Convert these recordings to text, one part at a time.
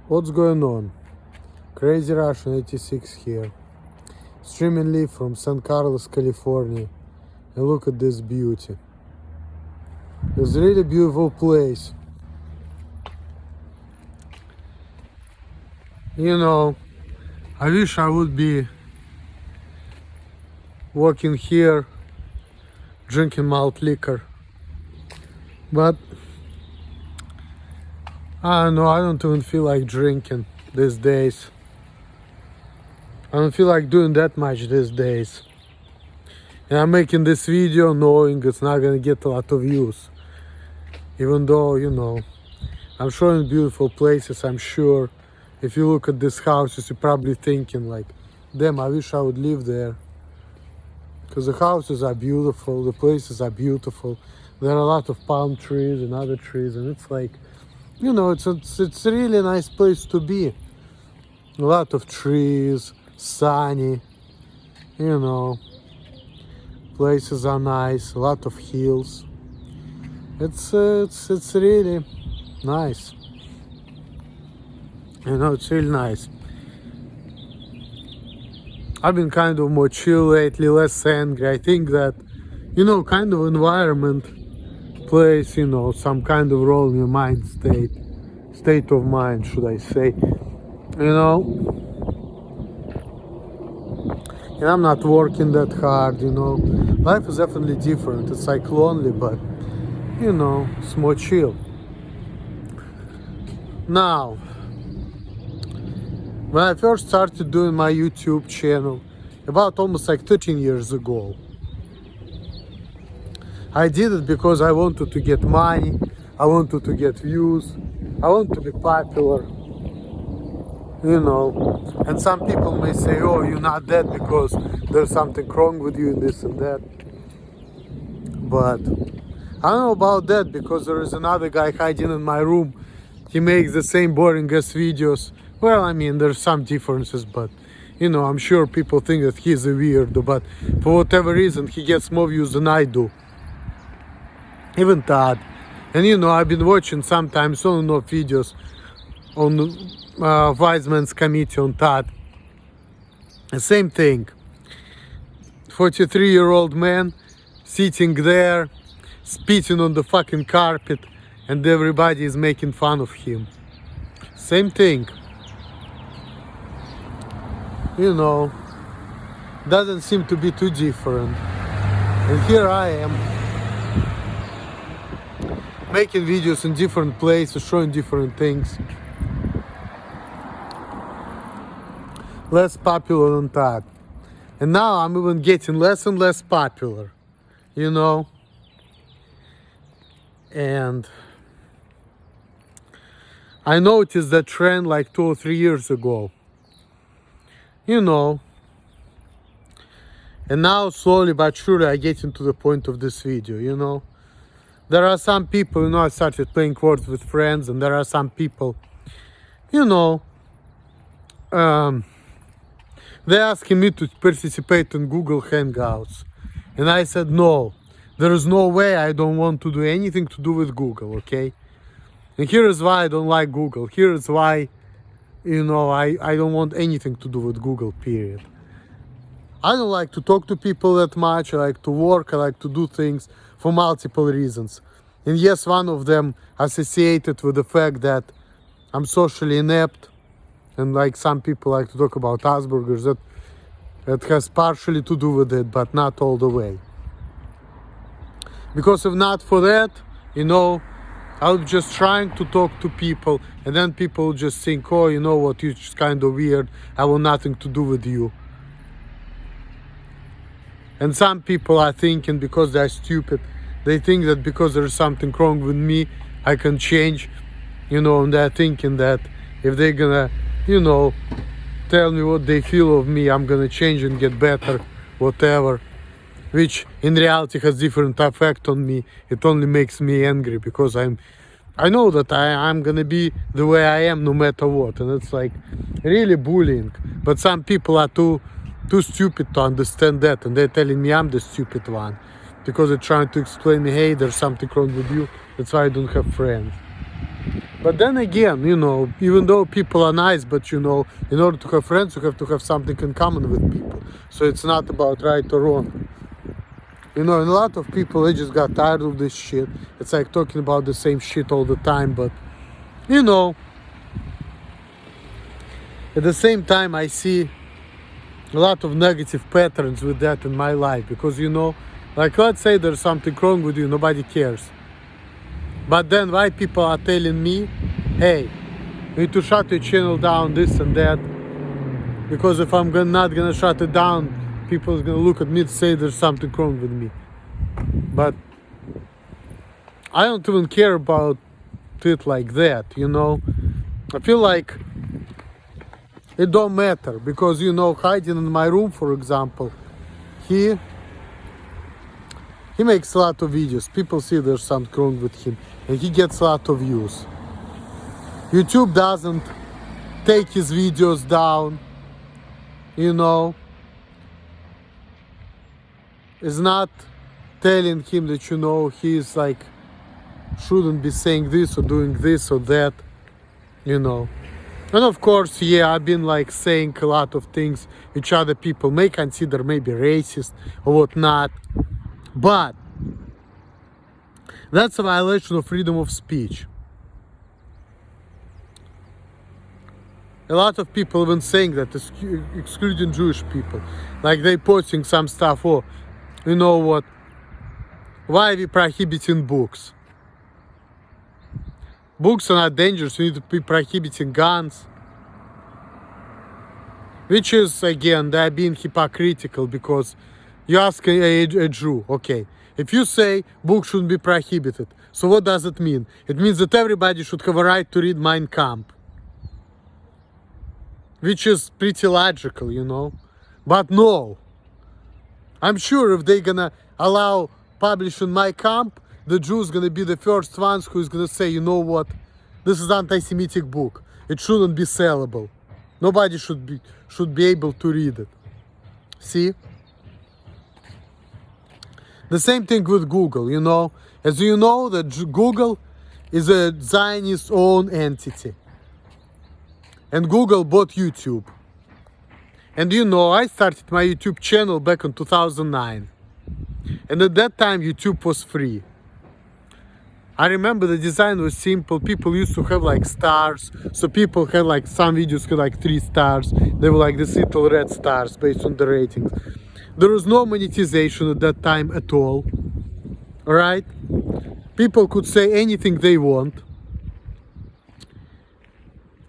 What's going on? Crazy Russian 86 here. Streaming live from San Carlos, California. And look at this beauty. It's a really beautiful place. You know, I wish I would be walking here, drinking malt liquor. But I don't know, I don't even feel like drinking these days. I don't feel like doing that much these days. And I'm making this video knowing it's not gonna get a lot of views. Even though, you know, I'm showing beautiful places, I'm sure. If you look at these houses, you're probably thinking like, damn, I wish I would live there. Because the houses are beautiful, the places are beautiful. There are a lot of palm trees and other trees, and it's like, you know, it's a really nice place to be. A lot of trees, sunny, you know, places are nice, a lot of hills. It's really nice. You know, it's really nice. I've been kind of more chill lately, less angry. I think that, you know, kind of environment plays, you know, some kind of role in your mind state of mind, should I say. You know, and I'm not working that hard, you know. Life is definitely different. It's like lonely, but, you know, it's more chill. Now, when I first started doing my YouTube channel, about almost like 13 years ago, I did it because I wanted to get money, I wanted to get views, I wanted to be popular, you know. And some people may say, oh, you're not that because there's something wrong with you and this and that. But I don't know about that, because there is another guy hiding in my room. He makes the same boring ass videos. Well, I mean, there's some differences, but, you know, I'm sure people think that he's a weirdo, but for whatever reason, he gets more views than I do. Even Todd. And, you know, I've been watching sometimes on and off videos on Weizmann's committee on Todd. The same thing. 43-year-old man sitting there, spitting on the fucking carpet, and everybody is making fun of him. Same thing. You know, doesn't seem to be too different. And here I am, making videos in different places, showing different things. Less popular than that. And now I'm even getting less and less popular, you know. And I noticed that trend like 2 or 3 years ago. You know, and now slowly but surely I get into the point of this video, you know. There are some people, you know, I started playing Words with Friends, and there are some people, you know, they're asking me to participate in Google Hangouts. And I said, no, there is no way. I don't want to do anything to do with Google, okay? And here is why I don't like Google. Here is why, you know, I don't want anything to do with Google, period. I don't like to talk to people that much. I like to work. I like to do things for multiple reasons. And yes, one of them associated with the fact that I'm socially inept. And like some people like to talk about Asperger's, that has partially to do with it, but not all the way. Because if not for that, you know, I was just trying to talk to people, and then people just think, oh, you know what, you're just kind of weird, I want nothing to do with you. And some people are thinking, because they're stupid, they think that because there's something wrong with me, I can change, you know, and they're thinking that if they're gonna, you know, tell me what they feel of me, I'm gonna change and get better, whatever. Which in reality has different effect on me. It only makes me angry, because I know that I'm gonna be the way I am no matter what, and it's like really bullying. But some people are too stupid to understand that, and they're telling me I'm the stupid one, because they're trying to explain me, hey, there's something wrong with you, that's why I don't have friends. But then again, you know, even though people are nice, but you know, in order to have friends, you have to have something in common with people. So it's not about right or wrong. You know, and a lot of people, they just got tired of this shit. It's like talking about the same shit all the time. But, you know, at the same time, I see a lot of negative patterns with that in my life. Because, you know, like let's say there's something wrong with you, nobody cares. But then why people are telling me, hey, you need to shut your channel down, this and that. Because if I'm not gonna shut it down, people are gonna look at me and say there's something wrong with me. But I don't even care about it like that, you know. I feel like it don't matter because, you know, hiding in my room, for example, he makes a lot of videos. People see there's something wrong with him and he gets a lot of views. YouTube doesn't take his videos down, you know. It's not telling him that, you know, he's like shouldn't be saying this or doing this or that, you know. And of course, yeah, I've been like saying a lot of things which other people may consider maybe racist or whatnot. But that's a violation of freedom of speech. A lot of people even saying that, excluding Jewish people. Like they posting some stuff, oh, you know what, why are we prohibiting books? Books are not dangerous, we need to be prohibiting guns. Which is, again, they're being hypocritical because you ask a Jew, okay, if you say books shouldn't be prohibited, so what does it mean? It means that everybody should have a right to read Mein Kampf. Which is pretty logical, you know. But no. I'm sure if they're gonna allow publishing Mein Kampf, the Jews gonna be the first ones who's gonna say, you know what, this is anti-Semitic book. It shouldn't be sellable. Nobody should be able to read it. See? The same thing with Google, you know. As you know, that Google is a Zionist-owned entity. And Google bought YouTube. And you know, I started my YouTube channel back in 2009. And at that time, YouTube was free. I remember the design was simple. People used to have like stars. So people had like, some videos had like 3 stars. They were like these little red stars based on the ratings. There was no monetization at that time at all. Alright? People could say anything they want.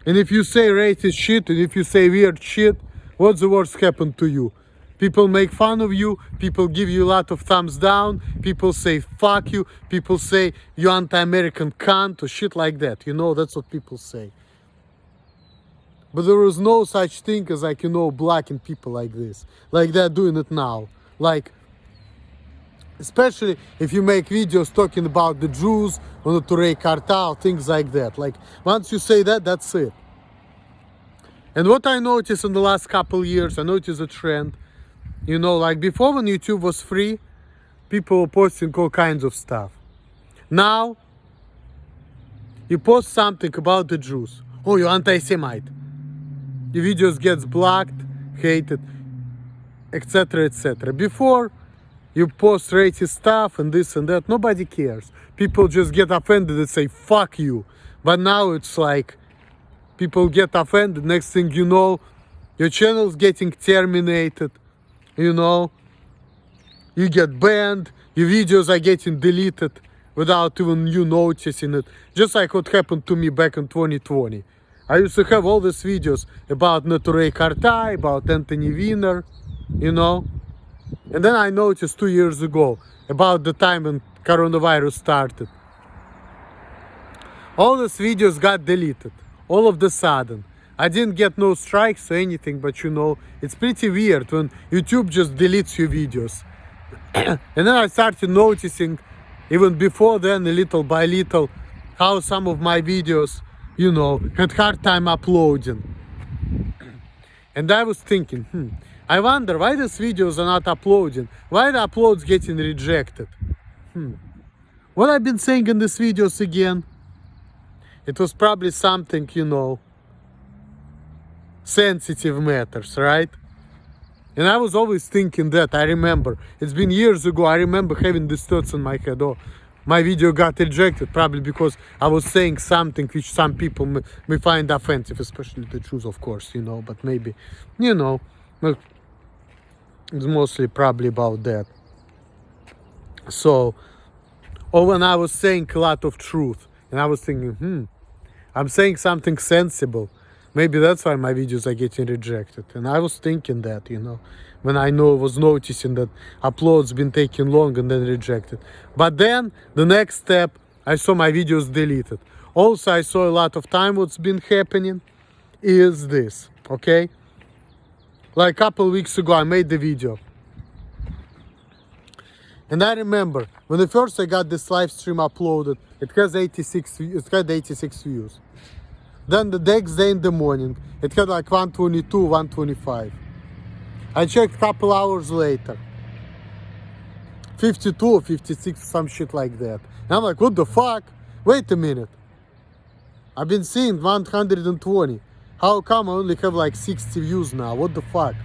And if you say racist shit and if you say weird shit, what's the worst happened to you? People make fun of you, people give you a lot of thumbs down, people say fuck you, people say you anti-American cunt or shit like that. You know, that's what people say. But there was no such thing as like, you know, blocking people like this. Like they're doing it now. Like, especially if you make videos talking about the Jews or the Turei Cartel, things like that. Like, once you say that, that's it. And what I noticed in the last couple years, I noticed a trend. You know, like before when YouTube was free, people were posting all kinds of stuff. Now, you post something about the Jews. Oh, you're anti-Semite. Your videos gets blocked, hated, etc., etc. Before, you post racist stuff and this and that, nobody cares. People just get offended and say, fuck you. But now it's like, people get offended, next thing you know, your channel's getting terminated, you know, you get banned, your videos are getting deleted without even you noticing it. Just like what happened to me back in 2020. I used to have all these videos about Neturei Kartai, about Anthony Weiner, you know. And then I noticed 2 years ago, about the time when coronavirus started, all these videos got deleted, all of the sudden. I didn't get no strikes or anything, but you know, it's pretty weird when YouTube just deletes your videos. And then I started noticing, even before then, little by little, how some of my videos, you know, had hard time uploading. And I was thinking, I wonder why these videos are not uploading, why the uploads getting rejected. What I've been saying in these videos again, It was probably something, you know, sensitive matters, right? And I was always thinking that. I remember. It's been years ago. I remember having these thoughts in my head. Oh, my video got rejected probably because I was saying something which some people may find offensive, especially the Jews, of course, you know. But maybe, you know, well, it's mostly probably about that. So, or when I was saying a lot of truth, and I was thinking, I'm saying something sensible. Maybe that's why my videos are getting rejected. And I was thinking that, you know, when I was noticing that uploads been taking long and then rejected. But then the next step, I saw my videos deleted. Also, I saw a lot of time what's been happening is this, okay? Like a couple weeks ago, I made the video. And I remember when the first I got this live stream uploaded, it had 86 views. Then the next day in the morning, it had like 122, 125. I checked a couple hours later. 52 or 56, some shit like that. And I'm like, what the fuck? Wait a minute. I've been seeing 120. How come I only have like 60 views now? What the fuck?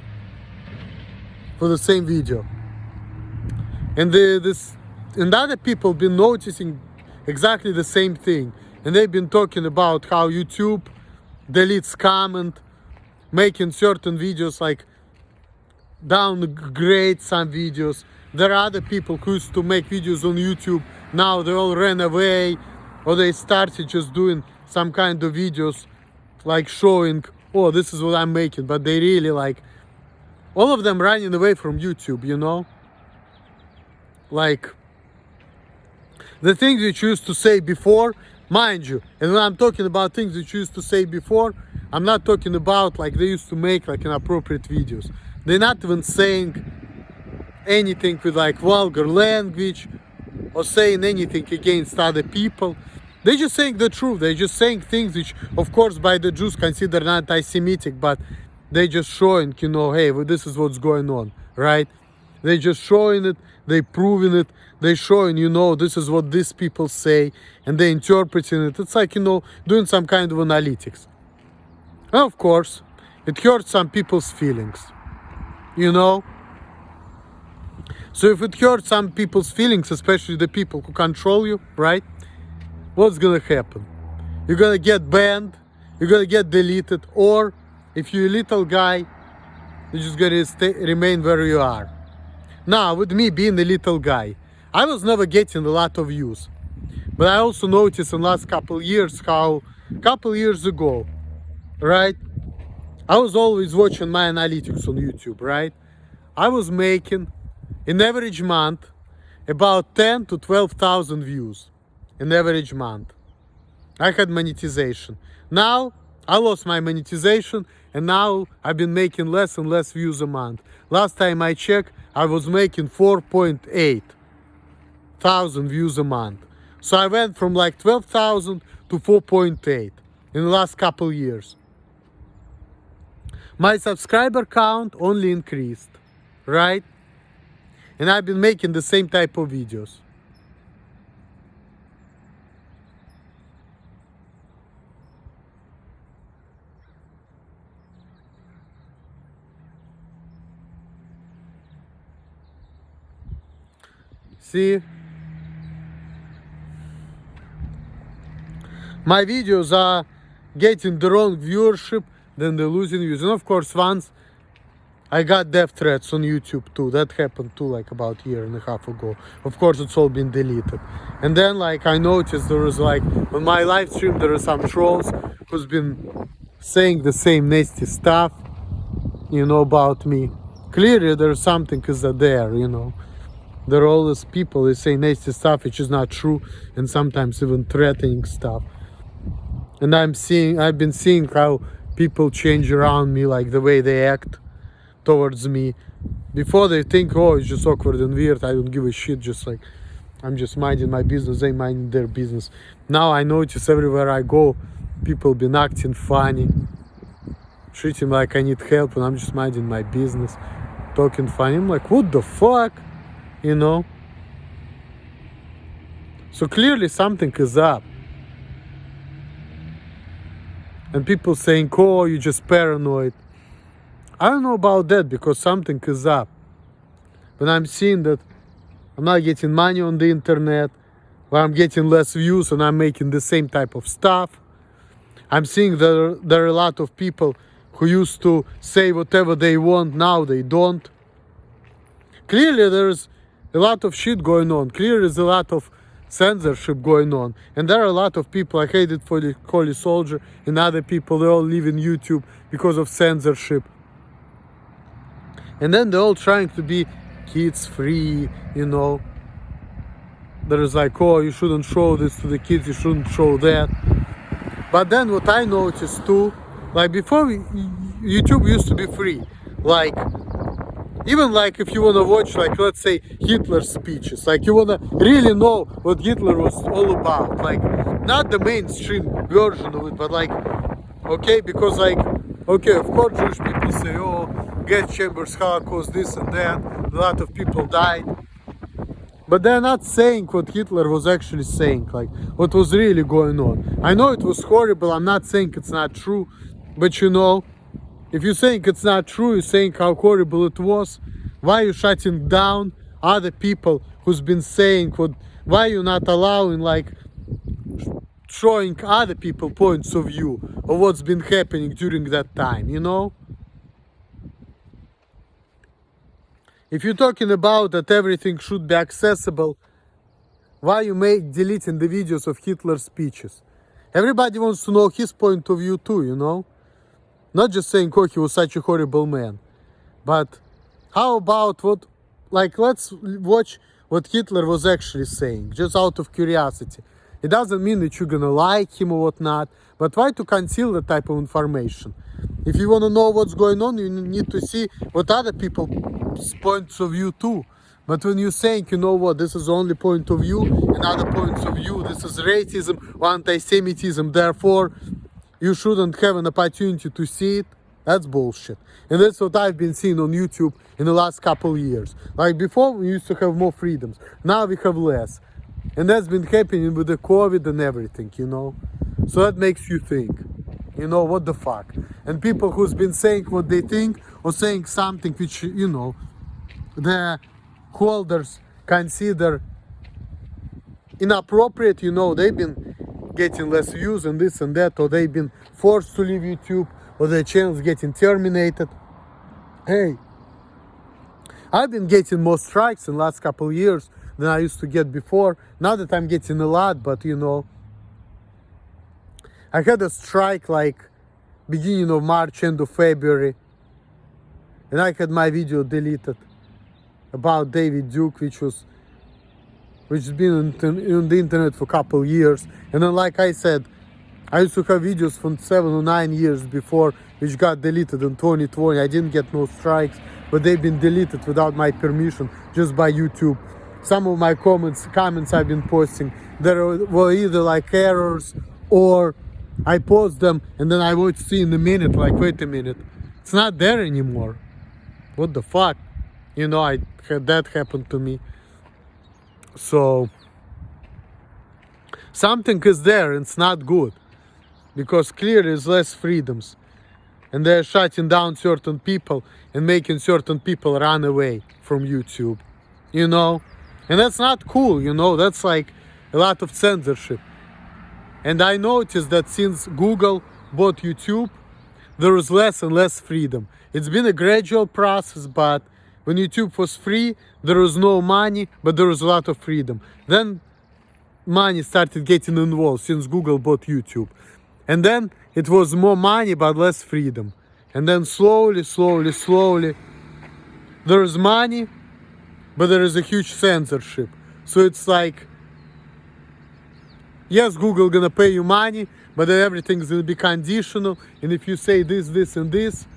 For the same video. And and other people been noticing exactly the same thing. And they've been talking about how YouTube deletes comment, making certain videos like downgrade some videos. There are other people who used to make videos on YouTube. Now they all ran away, or they started just doing some kind of videos like showing, oh, this is what I'm making. But they really like, all of them running away from YouTube, you know? Like, the things which you used to say before, mind you, and when I'm talking about things which you used to say before, I'm not talking about like they used to make like inappropriate videos. They're not even saying anything with like vulgar language or saying anything against other people. They're just saying the truth. They're just saying things which, of course, by the Jews considered anti-Semitic, but they're just showing, you know, hey, well, this is what's going on, right? They're just showing it, they're proving it, they're showing, you know, this is what these people say, and they're interpreting it. It's like, you know, doing some kind of analytics. And of course, it hurts some people's feelings, you know? So if it hurts some people's feelings, especially the people who control you, right? What's gonna happen? You're gonna get banned, you're gonna get deleted, or if you're a little guy, you're just gonna remain where you are. Now, with me being a little guy, I was never getting a lot of views. But I also noticed in the last couple years how, couple years ago, right? I was always watching my analytics on YouTube, right? I was making, in average month, about 10 to 12,000 views. In average month. I had monetization. Now, I lost my monetization, and now I've been making less and less views a month. Last time I checked, I was making 4.8 thousand views a month. So I went from like 12,000 to 4.8 in the last couple years. My subscriber count only increased, right? And I've been making the same type of videos. See, my videos are getting the wrong viewership, then they're losing views. And of course, once I got death threats on YouTube too. That happened too, like about a year and a half ago. Of course, it's all been deleted. And then like I noticed there was like, on my live stream, there are some trolls who's been saying the same nasty stuff, you know, about me. Clearly there's something is there, you know. There are all these people who say nasty stuff which is not true, and sometimes even threatening stuff. And I've been seeing how people change around me, like the way they act towards me. Before they think, oh, it's just awkward and weird, I don't give a shit, just like I'm just minding my business, they minding their business. Now I notice everywhere I go, people been acting funny, treating like I need help, and I'm just minding my business, talking funny. I'm like, what the fuck? You know? So clearly something is up. and people saying, oh, you're just paranoid. I don't know about that, because something is up. When I'm seeing that I'm not getting money on the internet, where I'm getting less views and I'm making the same type of stuff. I'm seeing that there are a lot of people who used to say whatever they want, now they don't. Clearly there's a lot of shit going on. Clearly there's a lot of censorship going on. And there are a lot of people, I hate it for the Holy Soldier and other people, they all leave in YouTube because of censorship. And then they're all trying to be kids free, you know. There's like, oh, you shouldn't show this to the kids, you shouldn't show that. But then what I noticed too, like before YouTube used to be free. Like, even like if you want to watch, like let's say Hitler's speeches, like you want to really know what Hitler was all about, like not the mainstream version of it, but like, okay, because like, okay, of course Jewish people say, oh, gas chambers, Holocaust, this and that, a lot of people died. But they're not saying what Hitler was actually saying, like what was really going on. I know it was horrible, I'm not saying it's not true, but you know, if you're saying it's not true, you're saying how horrible it was, why are you shutting down other people who's been saying what, why are you not allowing like showing other people points of view of what's been happening during that time, you know? If you're talking about that everything should be accessible, why you deleting the videos of Hitler's speeches? Everybody wants to know his point of view too, you know? Not just saying, oh, he was such a horrible man. But how about what, like, let's watch what Hitler was actually saying, just out of curiosity. It doesn't mean that you're gonna like him or whatnot, but try to conceal that type of information. If you wanna know what's going on, you need to see what other people's points of view too. But when you're saying, you know what, this is the only point of view, and other points of view, this is racism or anti-Semitism, therefore you shouldn't have an opportunity to see it, that's bullshit. And that's what I've been seeing on YouTube in the last couple years. Like before, we used to have more freedoms. Now we have less. And that's been happening with the COVID and everything, you know. So that makes you think, you know, what the fuck. And people who's been saying what they think or saying something which, you know, the holders consider inappropriate, you know, they've been getting less views and this and that, or they've been forced to leave YouTube, or their channels getting terminated. Hey, I've been getting more strikes in the last couple of years than I used to get before. Not that I'm getting a lot, but you know, I had a strike like beginning of March, end of February, and I had my video deleted about David Duke, which has been on the internet for a couple of years. And then, like I said, I used to have videos from 7 or 9 years before, which got deleted in 2020. I didn't get no strikes, but they've been deleted without my permission, just by YouTube. Some of my comments I've been posting, there were either like errors, or I post them and then I would see in a minute, like, wait a minute, it's not there anymore. What the fuck? You know, I had that happen to me. So something is there and it's not good, because clearly there's less freedoms and they're shutting down certain people and making certain people run away from YouTube, you know. And that's not cool, you know. That's like a lot of censorship. And I noticed that since Google bought YouTube, there is less and less freedom. It's been a gradual process, but when YouTube was free, there was no money, but there was a lot of freedom. Then money started getting involved since Google bought YouTube. And then it was more money, but less freedom. And then slowly, there is money, but there is a huge censorship. So it's like, yes, Google gonna pay you money, but then everything's gonna be conditional. And if you say this, and this,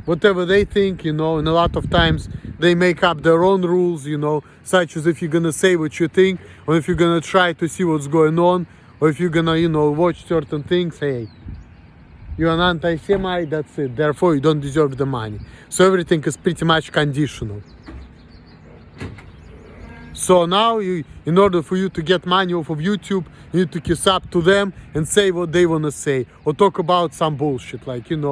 whatever they think, you know, and a lot of times they make up their own rules, you know, such as if you're gonna say what you think, or if you're gonna try to see what's going on, or if you're gonna, you know, watch certain things, hey, you're an anti-Semite, that's it. Therefore, you don't deserve the money. So everything is pretty much conditional. So now in order for you to get money off of YouTube, you need to kiss up to them and say what they want to say, or talk about some bullshit, like, can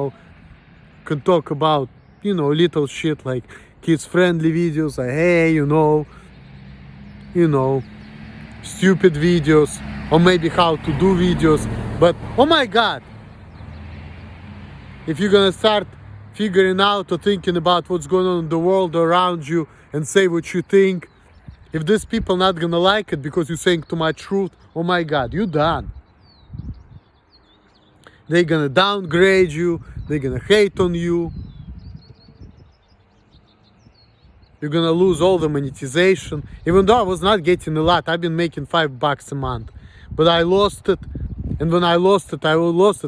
talk about, little shit like kids friendly videos, like, hey, stupid videos, or maybe how to do videos. But oh my god, if you're gonna start figuring out or thinking about what's going on in the world around you and say what you think, if these people not gonna like it because you're saying too much truth, oh my god, you done. They're gonna downgrade you, they're gonna hate on you, you're gonna lose all the monetization. Even though I was not getting a lot, I've been making $5 a month, but I lost it. And when I lost it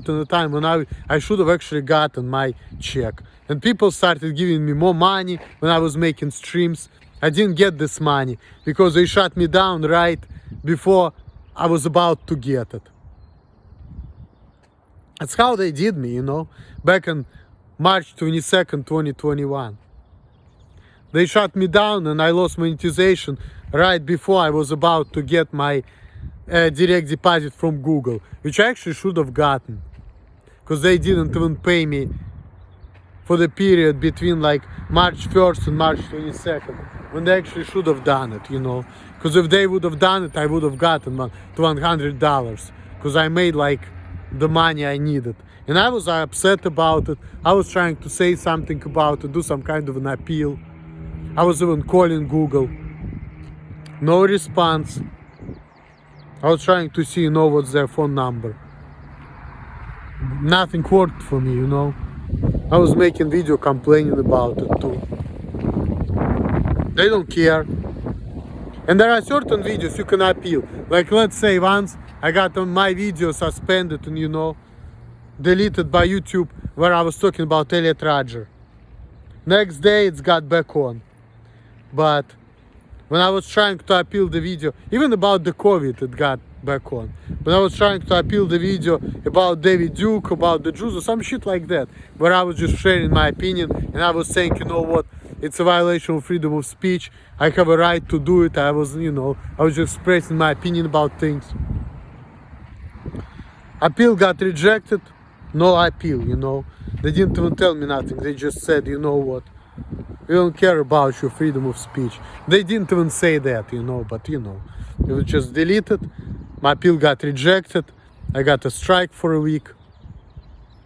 in a time when I should have actually gotten my check. And people started giving me more money when I was making streams. I didn't get this money because they shut me down right before I was about to get it. That's how they did me, back on March 22nd, 2021. They shut me down and I lost monetization right before I was about to get my direct deposit from Google, which I actually should have gotten, because they didn't even pay me for the period between like March 1st and March 22nd, when they actually should have done it, because if they would have done it, I would have gotten $100, because I made like the money I needed. And I was upset about it. I was trying to say something about it, do some kind of an appeal. I was even calling Google. No response. I was trying to see, what's their phone number. Nothing worked for me, I was making video complaining about it too. They don't care. And there are certain videos you can appeal. Like, let's say once I got my video suspended and, deleted by YouTube, where I was talking about Elliot Rodger. Next day it's got back on. But when I was trying to appeal the video, even about the COVID, it got back on. When I was trying to appeal the video about David Duke, about the Jews, or some shit like that, where I was just sharing my opinion and I was saying, what, it's a violation of freedom of speech. I have a right to do it. I was, I was just expressing my opinion about things. Appeal got rejected. No appeal, They didn't even tell me nothing. They just said, what, we don't care about your freedom of speech. They didn't even say that, but it was just deleted. My appeal got rejected. I got a strike for a week.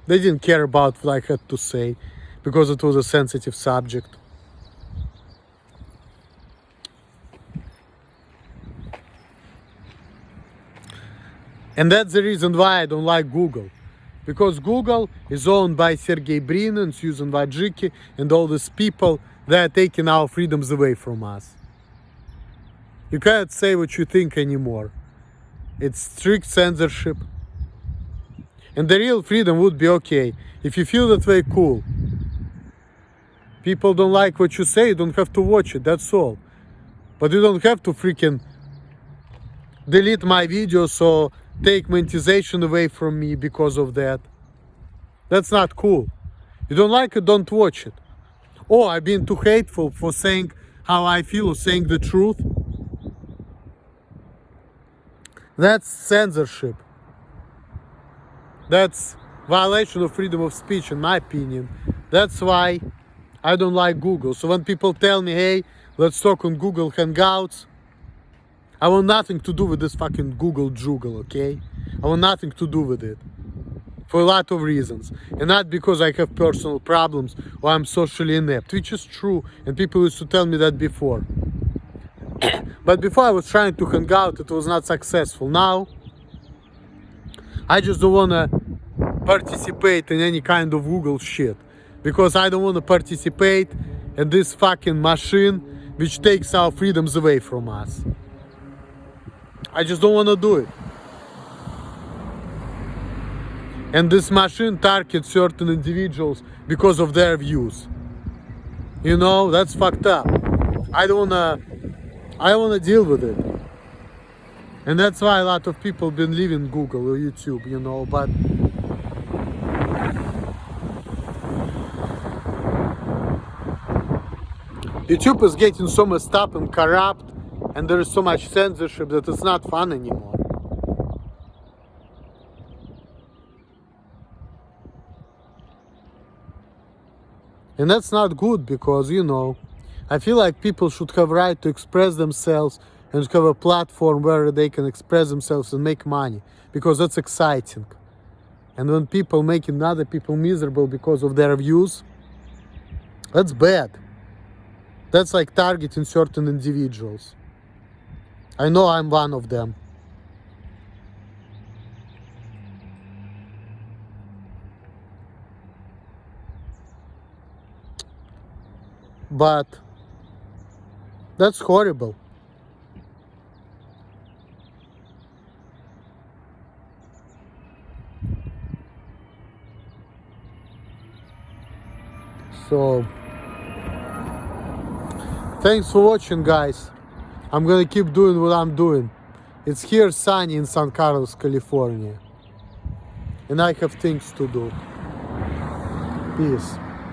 They didn't care about what I had to say because it was a sensitive subject. And that's the reason why I don't like Google. Because Google is owned by Sergey Brin and Susan Wojcicki and all these people that are taking our freedoms away from us. You cannot say what you think anymore. It's strict censorship. And the real freedom would be okay. If you feel that way, cool. People don't like what you say, you don't have to watch it, that's all. But you don't have to freaking delete my videos or take monetization away from me because of that. That's not cool. You don't like it, don't watch it. Oh, I've been too hateful for saying how I feel or saying the truth. That's censorship. That's violation of freedom of speech, in my opinion. That's why I don't like Google. So when people tell me, hey, let's talk on Google Hangouts, I want nothing to do with this fucking Google Joogle, okay? I want nothing to do with it. For a lot of reasons. And not because I have personal problems or I'm socially inept, which is true. And people used to tell me that before. But before I was trying to hang out, it was not successful. Now, I just don't want to participate in any kind of Google shit. Because I don't want to participate in this fucking machine which takes our freedoms away from us. I just don't want to do it. And this machine targets certain individuals because of their views. That's fucked up. I don't wanna deal with it. And that's why a lot of people been leaving Google or YouTube, but YouTube is getting so messed up and corrupt and there is so much censorship that it's not fun anymore. And that's not good because, you know, I feel like people should have right to express themselves and have a platform where they can express themselves and make money, because that's exciting. And when people making other people miserable because of their views, that's bad. That's like targeting certain individuals. I know I'm one of them. But that's horrible. So thanks for watching, guys. I'm gonna keep doing what I'm doing. It's here sunny in San Carlos, California, and I have things to do. Peace.